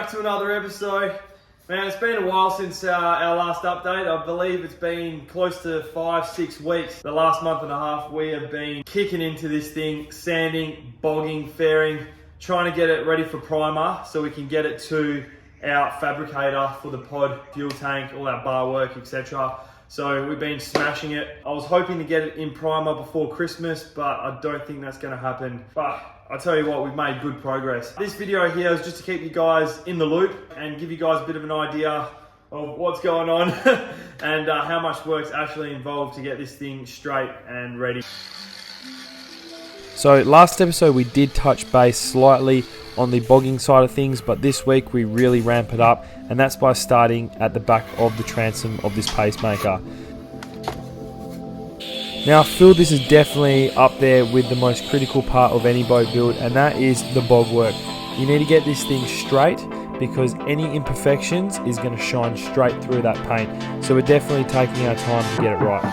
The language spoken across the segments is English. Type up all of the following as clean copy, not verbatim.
back to another episode. Man, it's been a while since our last update. I believe it's been close to 5-6 weeks. The last month and a half we have been kicking into this thing, sanding, bogging, fairing, trying to get it ready for primer so we can get it to our fabricator for the pod, fuel tank, all that bar work, etc. So we've been smashing it. I was hoping to get it in primer before Christmas, but I don't think that's going to happen. But I tell you what, we've made good progress. This video here is just to keep you guys in the loop and give you guys a bit of an idea of what's going on and how much work's actually involved to get this thing straight and ready. So last episode we did touch base slightly on the bogging side of things, but this week we really ramp it up, and that's by starting at the back of the transom of this pacemaker. Now I feel this is definitely up there with the most critical part of any boat build, and that is the bog work. You need to get this thing straight because any imperfections is going to shine straight through that paint. So we're definitely taking our time to get it right.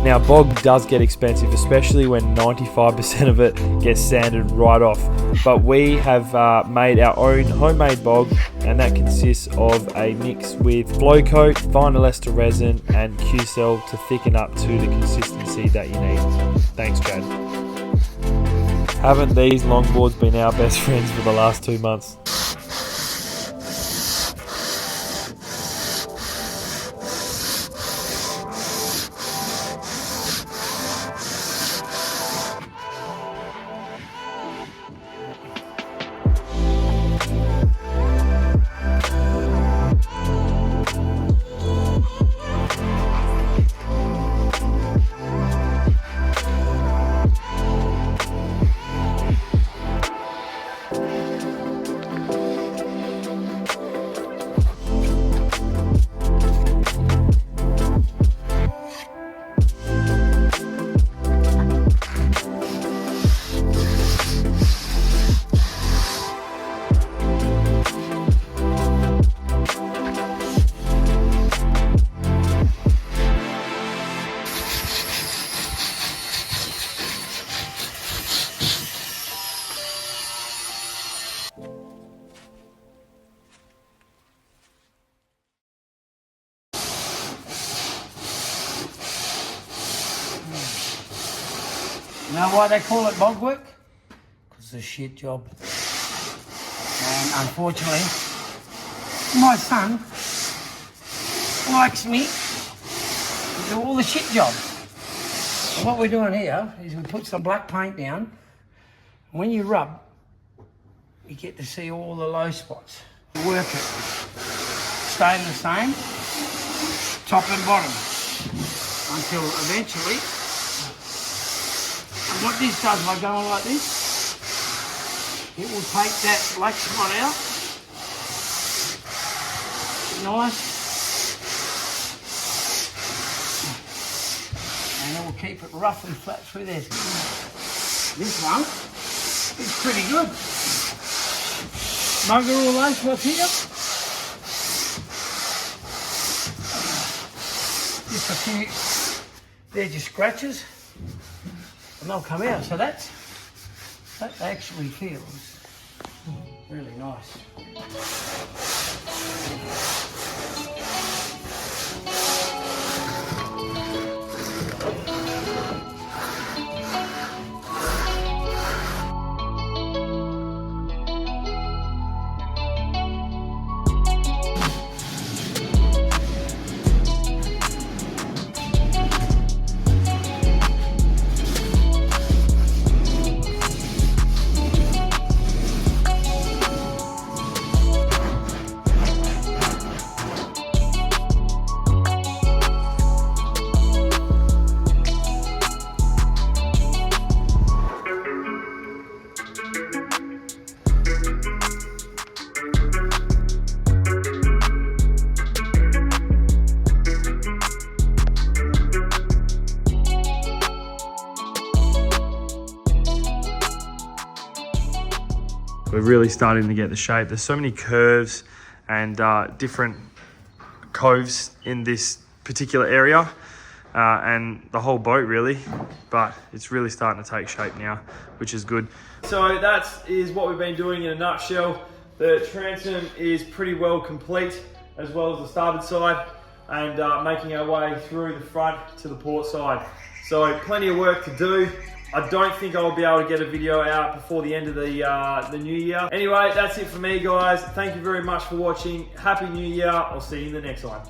Now bog does get expensive, especially when 95% of it gets sanded right off. But we have made our own homemade bog, and that consists of a mix with flow coat, vinyl ester resin and Q-cell to thicken up to the consistency that you need. Thanks, Chad. Haven't these longboards been our best friends for the last 2 months? You know why they call it bog work? Because it's a shit job. And unfortunately, my son likes me to do all the shit jobs. So what we're doing here is we put some black paint down. When you rub, you get to see all the low spots. Work it. Staying the same, top and bottom, until eventually. And what this does by going like this, it will take that black spot out. Nice. And it will keep it rough and flat through there. This one is pretty good. Bugger all those spots here. Just a few, they're just scratches. And they'll come out, so that actually feels really nice. We're really starting to get the shape. There's so many curves and different coves in this particular area and the whole boat really, but it's really starting to take shape now, which is good. So that is what we've been doing in a nutshell. The transom is pretty well complete, as well as the starboard side, and making our way through the front to the port side. So plenty of work to do. I don't think I'll be able to get a video out before the end of the new year. Anyway, that's it for me, guys. Thank you very much for watching. Happy New Year. I'll see you in the next one.